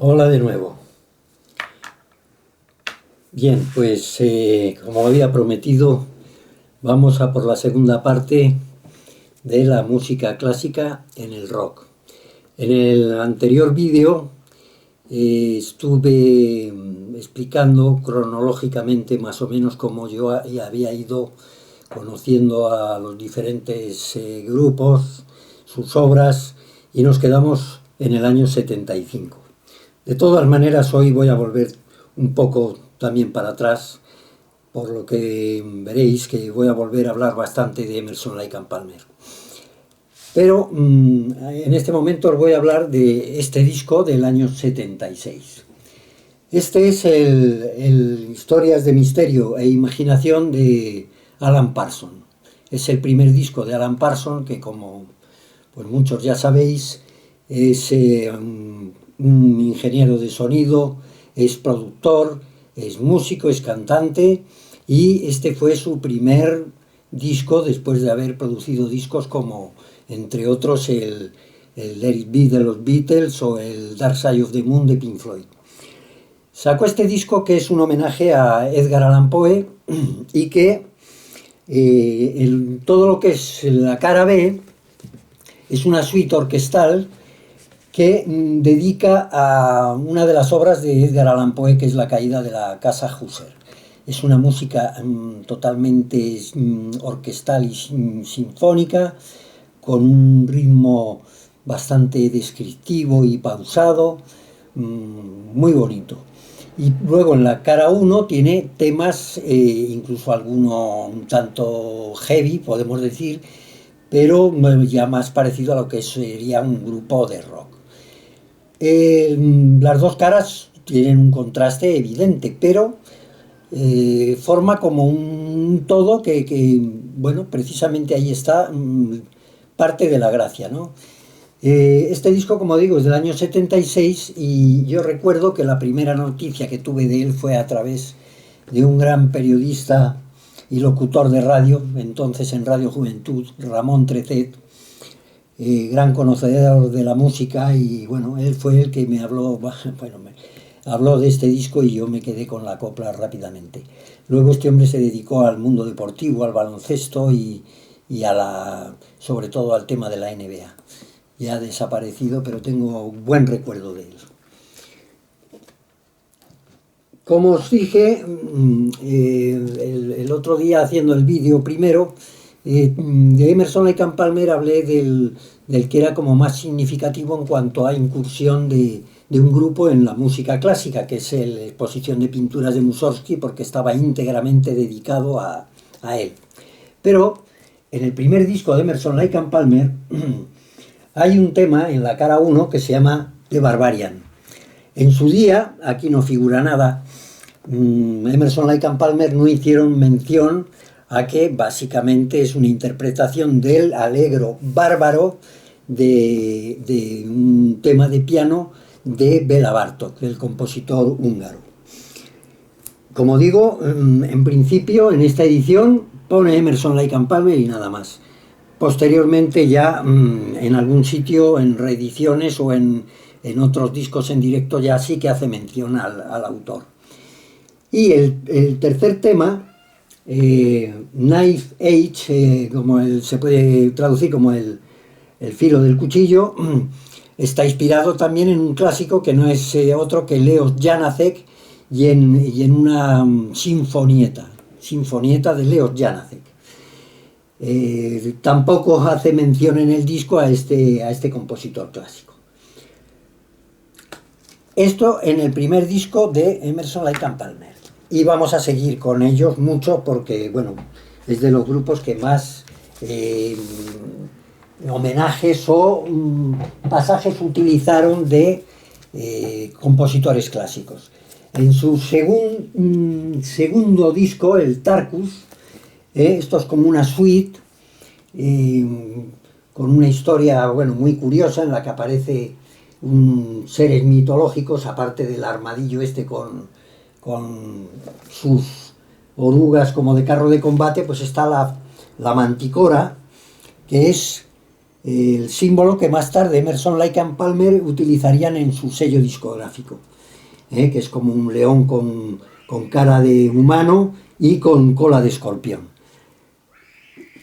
Hola de nuevo. Bien, pues como había prometido, vamos a por la segunda parte de la música clásica en el rock. En el anterior vídeo estuve explicando cronológicamente más o menos cómo yo había ido conociendo a los diferentes grupos, sus obras, y nos quedamos en el año 75. De todas maneras, hoy voy a volver un poco también para atrás, por lo que veréis que voy a volver a hablar bastante de Emerson, Lake and Palmer. Pero en este momento os voy a hablar de este disco del año 76. Este es el Historias de Misterio e Imaginación de Alan Parsons. Es el primer disco de Alan Parsons que, como pues muchos ya sabéis, es un ingeniero de sonido, es productor, es músico, es cantante, y este fue su primer disco después de haber producido discos como, entre otros, el Let It Be de los Beatles o el Dark Side of the Moon de Pink Floyd. Sacó este disco que es un homenaje a Edgar Allan Poe y que todo lo que es la cara B es una suite orquestal que dedica a una de las obras de Edgar Allan Poe, que es La caída de la casa Husser. Es una música totalmente orquestal y sinfónica, con un ritmo bastante descriptivo y pausado, muy bonito. Y luego en la cara 1 tiene temas, incluso alguno un tanto heavy, podemos decir, pero ya más parecido a lo que sería un grupo de rock. Las dos caras tienen un contraste evidente, pero forma como un todo que, bueno, precisamente ahí está parte de la gracia, ¿no? Este disco, como digo, es del año 76 y yo recuerdo que la primera noticia que tuve de él fue a través de un gran periodista y locutor de radio, entonces en Radio Juventud, Ramón Trecet, gran conocedor de la música, y bueno, él fue el que me habló, bueno, me habló de este disco y yo me quedé con la copla rápidamente. Luego este hombre se dedicó al mundo deportivo, al baloncesto y sobre todo al tema de la NBA. Ya ha desaparecido, pero tengo buen recuerdo de él. Como os dije el otro día haciendo el vídeo primero, de Emerson, Lake and Palmer hablé del que era como más significativo en cuanto a incursión de un grupo en la música clásica, que es la exposición de pinturas de Mussorgsky, porque estaba íntegramente dedicado a él. Pero en el primer disco de Emerson, Lake and Palmer hay un tema en la cara 1 que se llama The Barbarian. En su día, aquí no figura nada, Emerson, Lake and Palmer no hicieron mención a que básicamente es una interpretación del Allegro bárbaro de un tema de piano de Béla Bartók, el compositor húngaro. Como digo, en principio en esta edición pone Emerson, Lake and Palmer y nada más. Posteriormente ya en algún sitio, en reediciones o en otros discos en directo, ya sí que hace mención al autor. Y el tercer tema, Knife Edge, se puede traducir como el filo del cuchillo, está inspirado también en un clásico que no es otro que Leos Janáček y en una sinfonieta de Leos Janáček. Tampoco hace mención en el disco a este compositor clásico. Esto en el primer disco de Emerson, Lake and Palmer. Y vamos a seguir con ellos mucho porque, bueno, es de los grupos que más homenajes o pasajes utilizaron de compositores clásicos. En su segundo disco, el Tarkus, esto es como una suite con una historia, bueno, muy curiosa, en la que aparece seres mitológicos, aparte del armadillo este con sus orugas como de carro de combate, pues está la manticora, que es el símbolo que más tarde Emerson, Lake and Palmer utilizarían en su sello discográfico, que es como un león con cara de humano y con cola de escorpión.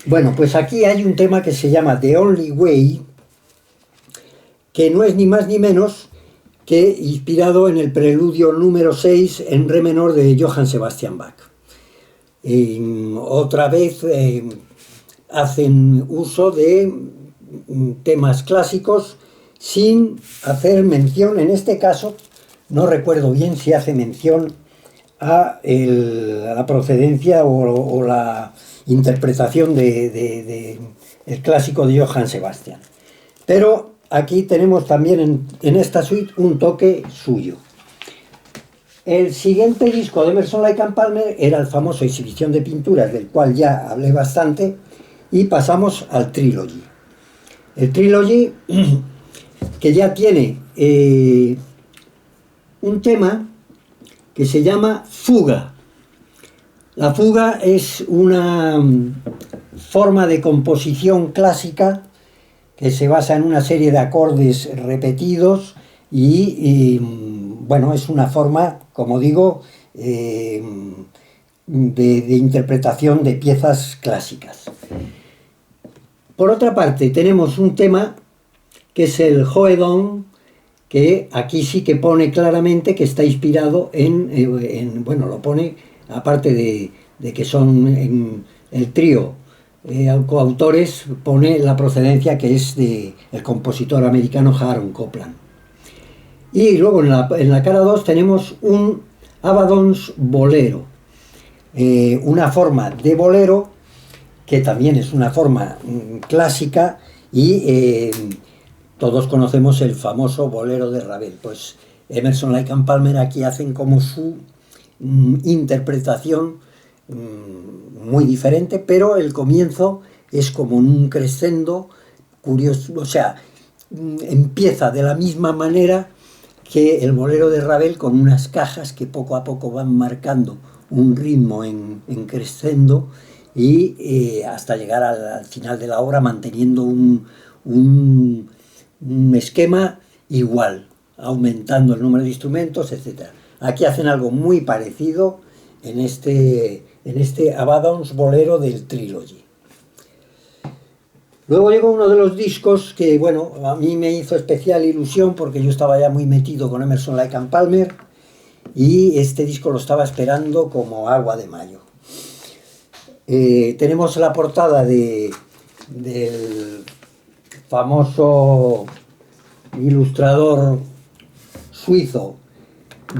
Bueno, pues aquí hay un tema que se llama The Only Way, que no es ni más ni menos que inspirado en el preludio número 6 en re menor de Johann Sebastian Bach. Otra vez hacen uso de temas clásicos sin hacer mención, en este caso, no recuerdo bien si hace mención a la procedencia o la interpretación del clásico de Johann Sebastian. Pero aquí tenemos también en esta suite un toque suyo. El siguiente disco de Emerson, Lake and Palmer era el famoso Exhibición de Pinturas, del cual ya hablé bastante, y pasamos al Trilogy. El Trilogy, que ya tiene un tema que se llama Fuga. La fuga es una forma de composición clásica que se basa en una serie de acordes repetidos y bueno, es una forma, como digo, de interpretación de piezas clásicas. Por otra parte, tenemos un tema que es el Hoedon, que aquí sí que pone claramente que está inspirado bueno, lo pone, aparte de que son en el trío coautores, pone la procedencia que es del compositor americano Aaron Copland. Y luego en la cara 2 tenemos un Abaddon's Bolero, una forma de bolero que también es una forma clásica y todos conocemos el famoso bolero de Ravel. Pues Emerson, Lake and Palmer aquí hacen como su interpretación muy diferente, pero el comienzo es como un crescendo curioso, o sea, empieza de la misma manera que el bolero de Ravel, con unas cajas que poco a poco van marcando un ritmo en crescendo y hasta llegar al final de la obra manteniendo un esquema igual, aumentando el número de instrumentos, etc. Aquí hacen algo muy parecido en este Abaddon's Bolero del Trilogy. Luego llegó uno de los discos que, bueno, a mí me hizo especial ilusión porque yo estaba ya muy metido con Emerson, Lake and Palmer y este disco lo estaba esperando como agua de mayo. Tenemos la portada del famoso ilustrador suizo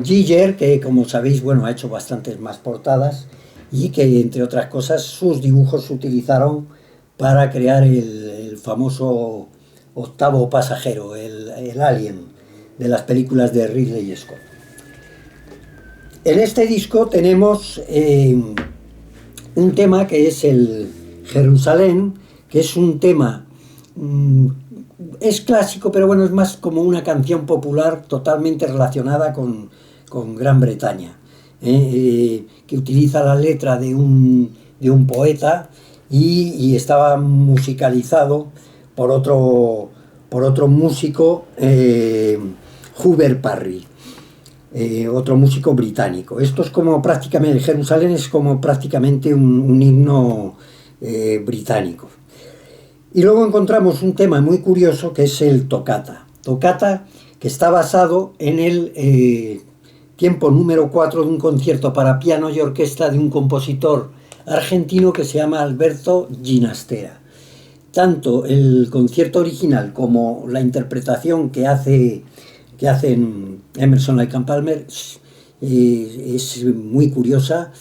Giger, que como sabéis, bueno, ha hecho bastantes más portadas y que, entre otras cosas, sus dibujos se utilizaron para crear el famoso octavo pasajero, el alien de las películas de Ridley Scott. En este disco tenemos un tema que es el Jerusalén, que es un tema, es clásico, pero bueno, es más como una canción popular totalmente relacionada con Gran Bretaña, que utiliza la letra de un poeta y estaba musicalizado por otro músico, Hubert Parry, otro músico británico. Esto es como prácticamente, Jerusalén es como prácticamente un himno británico. Y luego encontramos un tema muy curioso que es el Toccata. Toccata, que está basado en el tiempo número 4 de un concierto para piano y orquesta de un compositor argentino que se llama Alberto Ginastera. Tanto el concierto original como la interpretación que hacen Emerson, Lake and Palmer es muy curiosa.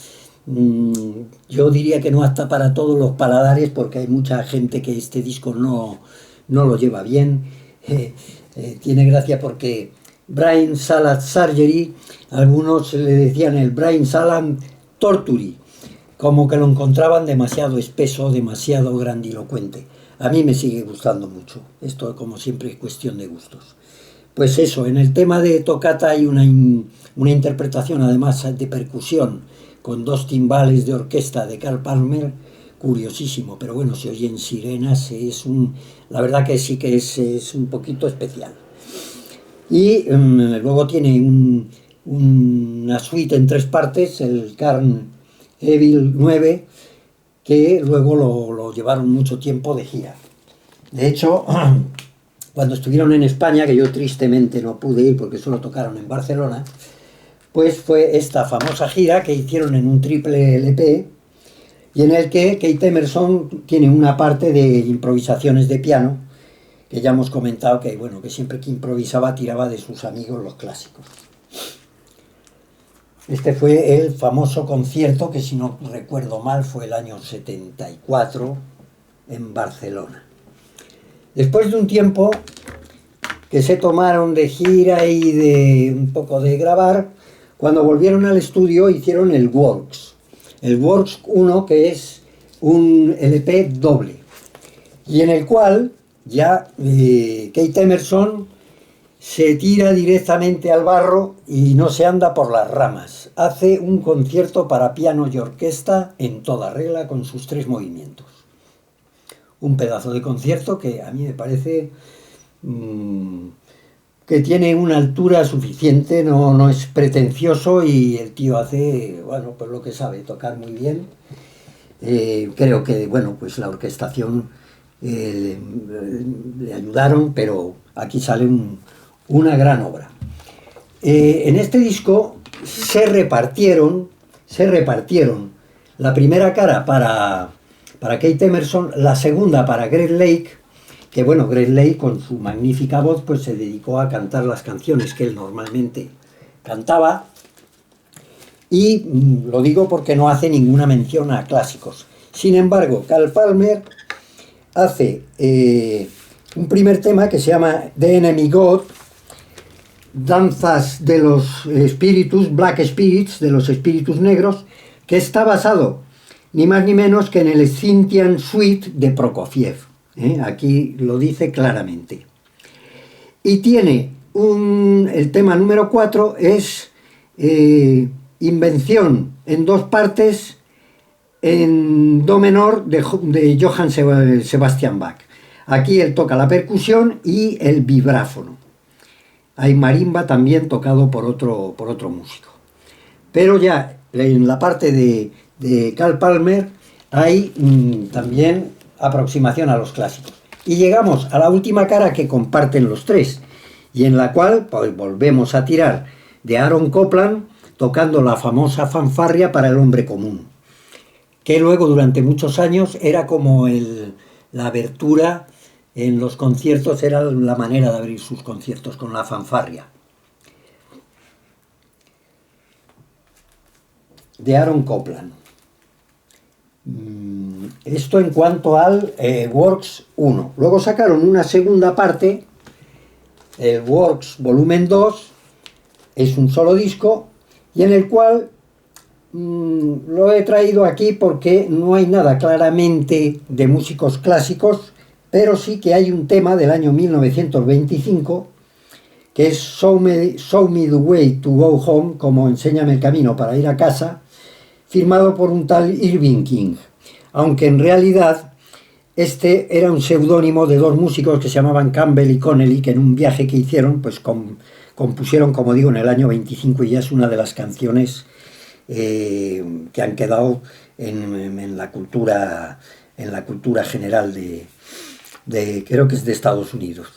Yo diría que no apta para todos los paladares porque hay mucha gente que este disco no lo lleva bien. Tiene gracia porque Brain Salad Surgery, algunos le decían el Brain Salad Tortury, como que lo encontraban demasiado espeso, demasiado grandilocuente. A mí me sigue gustando mucho. Esto, como siempre, es cuestión de gustos. Pues eso, en el tema de Toccata hay una interpretación, además de percusión, con dos timbales de orquesta de Carl Palmer, curiosísimo, pero bueno, se oyen sirenas, la verdad que sí que es un poquito especial. Y luego tiene una suite en 3 partes, el Carn Evil 9, que luego lo llevaron mucho tiempo de gira. De hecho, cuando estuvieron en España, que yo tristemente no pude ir porque solo tocaron en Barcelona, pues fue esta famosa gira que hicieron en un triple LP y en el que Keith Emerson tiene una parte de improvisaciones de piano, que ya hemos comentado que, bueno, que siempre que improvisaba tiraba de sus amigos los clásicos. Este fue el famoso concierto que, si no recuerdo mal, fue el año 74 en Barcelona. Después de un tiempo que se tomaron de gira y de un poco de grabar, cuando volvieron al estudio hicieron el Works. El Works 1, que es un LP doble, y en el cual ya Keith Emerson se tira directamente al barro y no se anda por las ramas. Hace un concierto para piano y orquesta en toda regla con sus 3 movimientos. Un pedazo de concierto que a mí me parece que tiene una altura suficiente, no es pretencioso y el tío hace, bueno, pues lo que sabe, tocar muy bien. Creo que, bueno, pues la orquestación le ayudaron, pero aquí sale una gran obra. En este disco se repartieron la primera cara para Keith Emerson, la segunda para Greg Lake, que bueno, Greg Lake con su magnífica voz pues se dedicó a cantar las canciones que él normalmente cantaba, y lo digo porque no hace ninguna mención a clásicos. Sin embargo, Carl Palmer hace un primer tema que se llama The Enemy God, danzas de los espíritus, Black Spirits, de los espíritus negros, que está basado ni más ni menos que en el Scythian Suite de Prokofiev. Aquí lo dice claramente. Y tiene el tema número 4, es Invención en 2 partes en do menor de Johann Sebastian Bach. Aquí él toca la percusión y el vibráfono. Hay marimba también tocado por otro músico. Pero ya en la parte de Carl Palmer hay también aproximación a los clásicos. Y llegamos a la última cara que comparten los 3, y en la cual pues, volvemos a tirar de Aaron Copland tocando la famosa fanfarria para el hombre común, que luego durante muchos años era como la abertura en los conciertos, era la manera de abrir sus conciertos con la fanfarria. De Aaron Copland. Esto en cuanto al Works 1. Luego sacaron una segunda parte, el Works volumen 2, es un solo disco, y en el cual lo he traído aquí porque no hay nada claramente de músicos clásicos, pero sí que hay un tema del año 1925 que es Show Me the Way to Go Home, como Enséñame el camino para ir a casa, firmado por un tal Irving King, aunque en realidad este era un seudónimo de 2 músicos que se llamaban Campbell y Connelly, que en un viaje que hicieron pues compusieron, como digo, en el año 25, y ya es una de las canciones que han quedado en la cultura general de creo que es de Estados Unidos.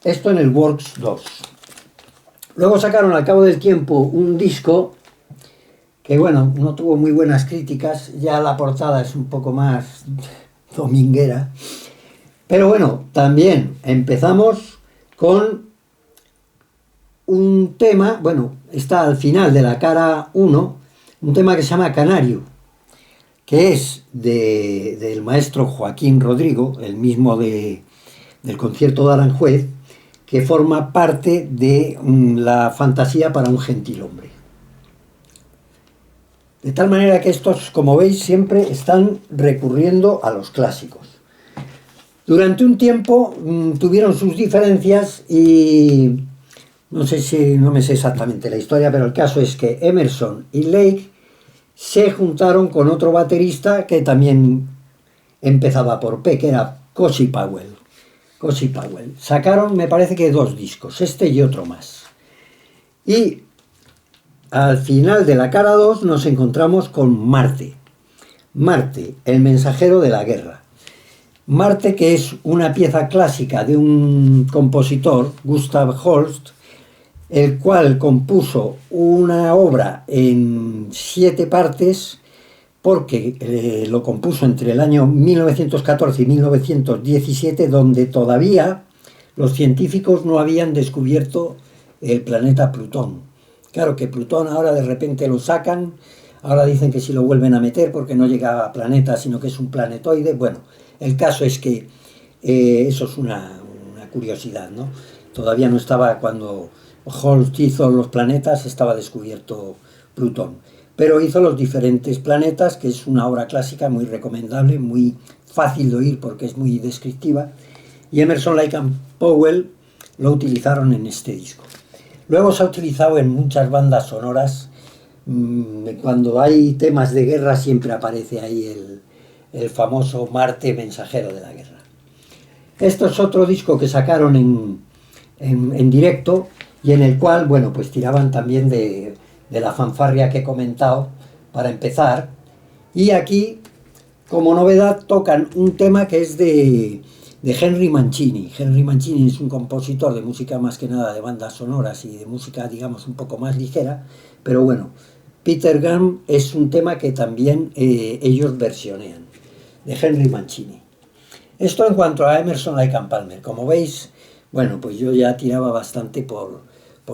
Esto en el Works 2. Luego sacaron al cabo del tiempo un disco que, bueno, no tuvo muy buenas críticas, ya la portada es un poco más dominguera, pero bueno, también empezamos con un tema, bueno, está al final de la cara 1, un tema que se llama Canario, que es del maestro Joaquín Rodrigo, el mismo del concierto de Aranjuez, que forma parte de la fantasía para un gentilhombre. De tal manera que estos, como veis, siempre están recurriendo a los clásicos. Durante un tiempo tuvieron sus diferencias y no me sé exactamente la historia, pero el caso es que Emerson y Lake se juntaron con otro baterista que también empezaba por P, que era Cozy Powell. Cozy Powell. Sacaron, me parece que 2 discos, este y otro más. Y al final de la cara 2 nos encontramos con Marte. Marte, el mensajero de la guerra. Marte, que es una pieza clásica de un compositor, Gustav Holst, el cual compuso una obra en 7 partes, porque lo compuso entre el año 1914 y 1917, donde todavía los científicos no habían descubierto el planeta Plutón. Claro que Plutón ahora de repente lo sacan, ahora dicen que si lo vuelven a meter porque no llega a planeta, sino que es un planetoide. Bueno, el caso es que eso es una curiosidad, ¿no? Todavía no estaba, cuando Holst hizo los planetas, estaba descubierto Plutón. Pero hizo los diferentes planetas, que es una obra clásica muy recomendable, muy fácil de oír porque es muy descriptiva. Y Emerson, Lake and Powell lo utilizaron en este disco. Luego se ha utilizado en muchas bandas sonoras. Cuando hay temas de guerra siempre aparece ahí el famoso Marte, mensajero de la guerra. Esto es otro disco que sacaron en directo y en el cual, bueno, pues tiraban también de la fanfarria que he comentado para empezar. Y aquí, como novedad, tocan un tema que es de Henry Mancini. Henry Mancini es un compositor de música más que nada de bandas sonoras y de música, digamos, un poco más ligera, pero bueno, Peter Gunn es un tema que también ellos versionean, de Henry Mancini. Esto en cuanto a Emerson, Lake and Palmer. Como veis, bueno, pues yo ya tiraba bastante por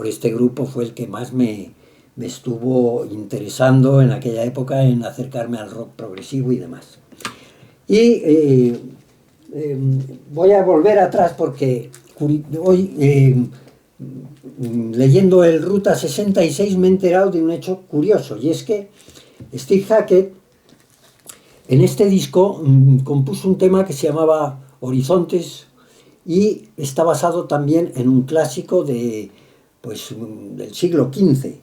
este grupo, fue el que más me estuvo interesando en aquella época en acercarme al rock progresivo y demás. Y voy a volver atrás porque hoy, leyendo el Ruta 66, me he enterado de un hecho curioso, y es que Steve Hackett en este disco compuso un tema que se llamaba Horizontes y está basado también en un clásico del siglo XV.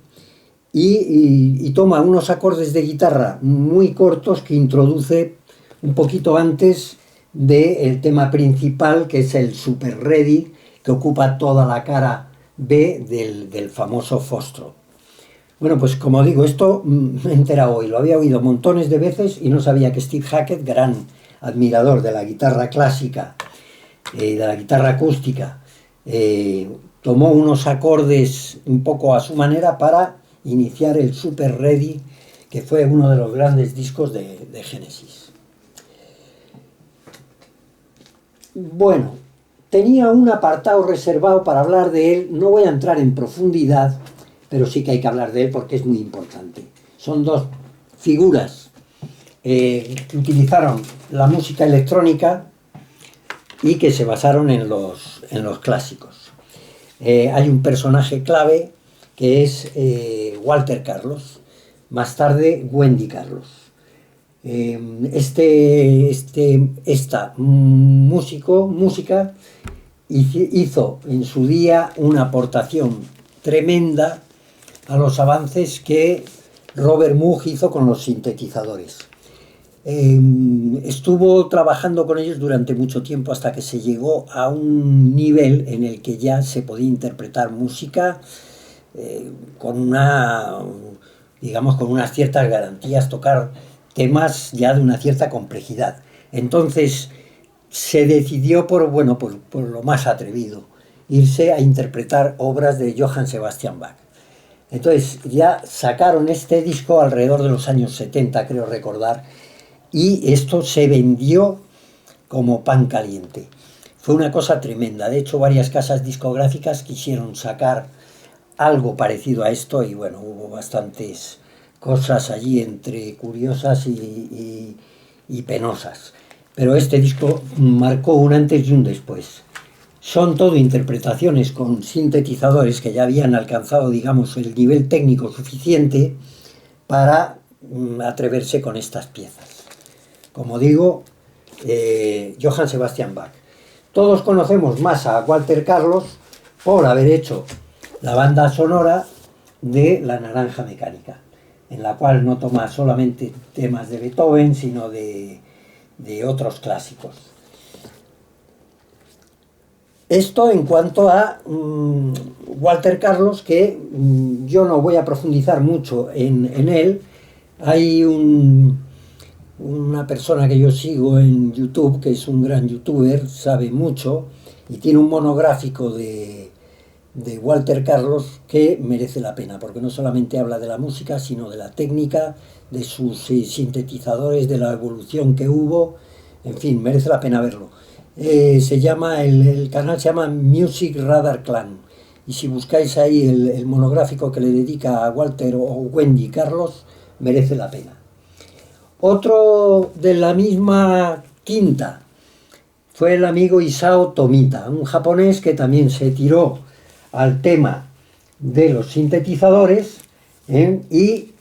Y toma unos acordes de guitarra muy cortos que introduce un poquito antes del tema principal, que es el Super Ready, que ocupa toda la cara B del famoso Foxtrot. Bueno, pues como digo, esto me he enterado hoy, lo había oído montones de veces y no sabía que Steve Hackett, gran admirador de la guitarra clásica, de la guitarra acústica, tomó unos acordes un poco a su manera para iniciar el Super Ready, que fue uno de los grandes discos de Genesis. Bueno, tenía un apartado reservado para hablar de él, no voy a entrar en profundidad, pero sí que hay que hablar de él porque es muy importante. Son 2 figuras que utilizaron la música electrónica y que se basaron en los clásicos. Hay un personaje clave que es Walter Carlos, más tarde Wendy Carlos. Esta música hizo en su día una aportación tremenda a los avances que Robert Moog hizo con los sintetizadores. Estuvo trabajando con ellos durante mucho tiempo hasta que se llegó a un nivel en el que ya se podía interpretar música con unas ciertas garantías, tocar temas ya de una cierta complejidad. Entonces se decidió por lo más atrevido, irse a interpretar obras de Johann Sebastian Bach. Entonces ya sacaron este disco alrededor de los años 70, creo recordar, y esto se vendió como pan caliente. Fue una cosa tremenda. De hecho, varias casas discográficas quisieron sacar algo parecido a esto y bueno, hubo bastantes cosas allí entre curiosas y penosas. Pero este disco marcó un antes y un después. Son todo interpretaciones con sintetizadores que ya habían alcanzado, digamos, el nivel técnico suficiente para atreverse con estas piezas. Como digo, Johann Sebastian Bach. Todos conocemos más a Walter Carlos por haber hecho la banda sonora de La Naranja Mecánica. en la cual no toma solamente temas de Beethoven, sino de otros clásicos. Esto en cuanto a Walter Carlos, que yo no voy a profundizar mucho en él. Hay una persona que yo sigo en YouTube, que es un gran youtuber, sabe mucho, y tiene un monográfico de Walter Carlos que merece la pena, porque no solamente habla de la música, sino de la técnica, de sus sintetizadores, de la evolución que hubo, en fin, merece la pena verlo. El canal se llama Music Radar Clan, y si buscáis ahí el monográfico que le dedica a Walter o Wendy Carlos, merece la pena. Otro de la misma quinta fue el amigo Isao Tomita, un japonés que también se tiró al tema de los sintetizadores y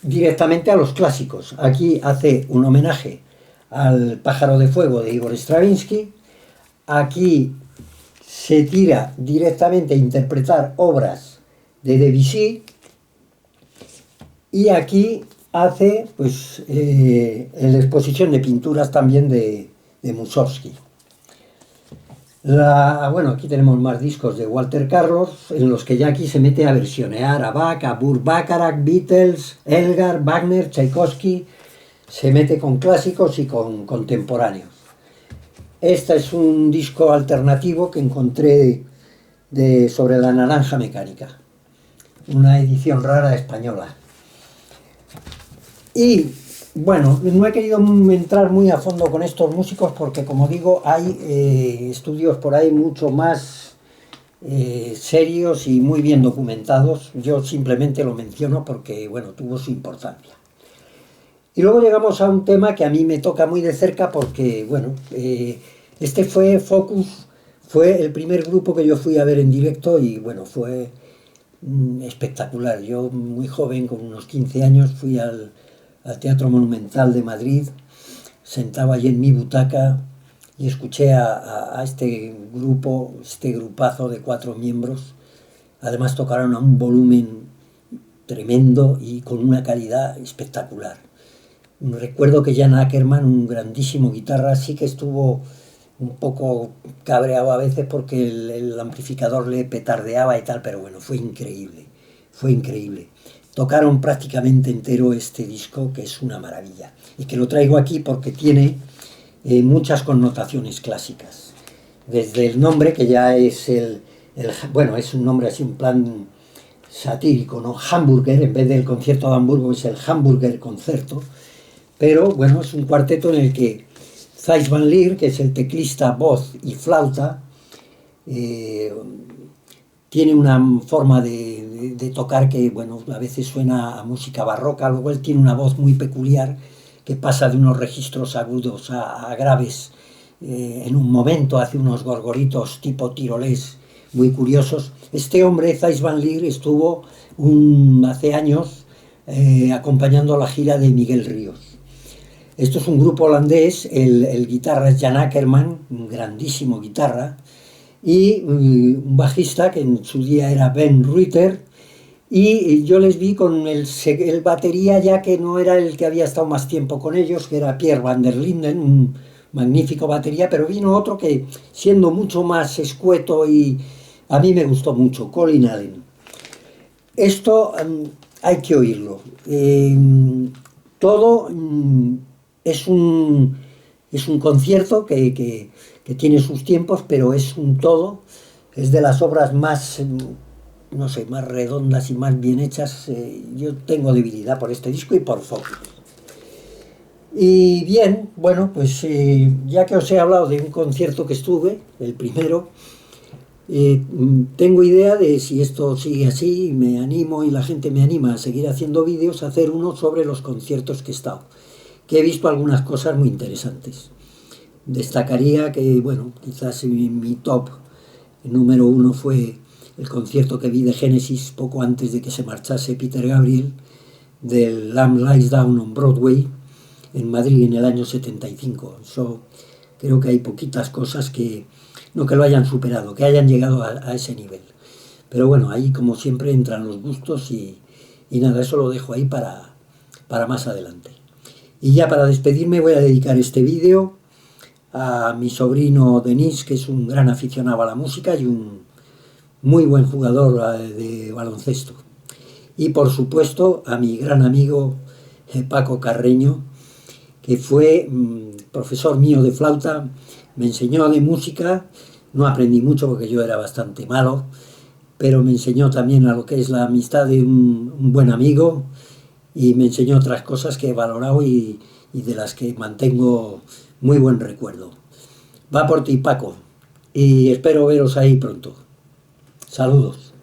directamente a los clásicos. Aquí hace un homenaje al Pájaro de Fuego de Igor Stravinsky. Aquí se tira directamente a interpretar obras de Debussy. Y aquí hace pues la exposición de pinturas también de Mussorgsky. Bueno, aquí tenemos más discos de Walter Carlos, en los que ya aquí se mete a versionear a Bach, a Burt-Bacharach, Beatles, Elgar, Wagner, Tchaikovsky, se mete con clásicos y con contemporáneos. Este es un disco alternativo que encontré sobre la naranja mecánica, una edición rara española. Y bueno, no he querido entrar muy a fondo con estos músicos porque, como digo, hay estudios por ahí mucho más serios y muy bien documentados. Yo simplemente lo menciono porque, bueno, tuvo su importancia. Y luego llegamos a un tema que a mí me toca muy de cerca porque, bueno, este fue Focus, fue el primer grupo que yo fui a ver en directo y, bueno, fue espectacular. Yo, muy joven, con unos 15 años, fui al Teatro Monumental de Madrid, sentaba allí en mi butaca y escuché a este grupo, este grupazo de 4 miembros. Además tocaron a un volumen tremendo y con una calidad espectacular. Recuerdo que Jan Ackerman, un grandísimo guitarra, sí que estuvo un poco cabreado a veces porque el amplificador le petardeaba y tal, pero bueno, fue increíble, fue increíble. Tocaron prácticamente entero este disco, que es una maravilla, y que lo traigo aquí porque tiene muchas connotaciones clásicas. Desde el nombre, que ya es bueno, es un nombre así, un plan satírico, ¿no? Hamburger, en vez del concierto de Hamburgo, es el Hamburger Concerto, pero bueno, es un cuarteto en el que Thijs van Leer, que es el teclista, voz y flauta, tiene una forma de tocar que, bueno, a veces suena a música barroca. Luego él tiene una voz muy peculiar que pasa de unos registros agudos a graves. En un momento hace unos gorgoritos tipo tirolés muy curiosos. Este hombre, Thijs van Leer, estuvo hace años acompañando la gira de Miguel Ríos. Esto es un grupo holandés, el guitarra es Jan Ackerman, un grandísimo guitarra, y un bajista que en su día era Ben Ruiter, y yo les vi con el batería, ya que no era el que había estado más tiempo con ellos, que era Pierre van der Linden, un magnífico batería, pero vino otro que, siendo mucho más escueto, y a mí me gustó mucho, Colin Allen. Esto hay que oírlo. Todo es un concierto que tiene sus tiempos, pero es un todo. Es de las obras más, no sé, más redondas y más bien hechas. Yo tengo debilidad por este disco y por Focus. Y bien, bueno, pues ya que os he hablado de un concierto que estuve, el primero, tengo idea de, si esto sigue así, me animo y la gente me anima a seguir haciendo vídeos, a hacer uno sobre los conciertos que he estado, que he visto algunas cosas muy interesantes. Destacaría que, bueno, quizás mi top número 1 fue el concierto que vi de Genesis poco antes de que se marchase Peter Gabriel, del Lamb Lies Down on Broadway, en Madrid en el año 75. Yo creo que hay poquitas cosas que no que lo hayan superado, que hayan llegado a ese nivel. Pero bueno, ahí como siempre entran los gustos y Y nada, eso lo dejo ahí para más adelante. Y ya para despedirme voy a dedicar este vídeo a mi sobrino Denis, que es un gran aficionado a la música y un muy buen jugador de baloncesto. Y por supuesto a mi gran amigo Paco Carreño, que fue profesor mío de flauta, me enseñó de música, no aprendí mucho porque yo era bastante malo, pero me enseñó también a lo que es la amistad de un buen amigo y me enseñó otras cosas que he valorado y de las que mantengo muy buen recuerdo. Va por ti, Paco, y espero veros ahí pronto. Saludos.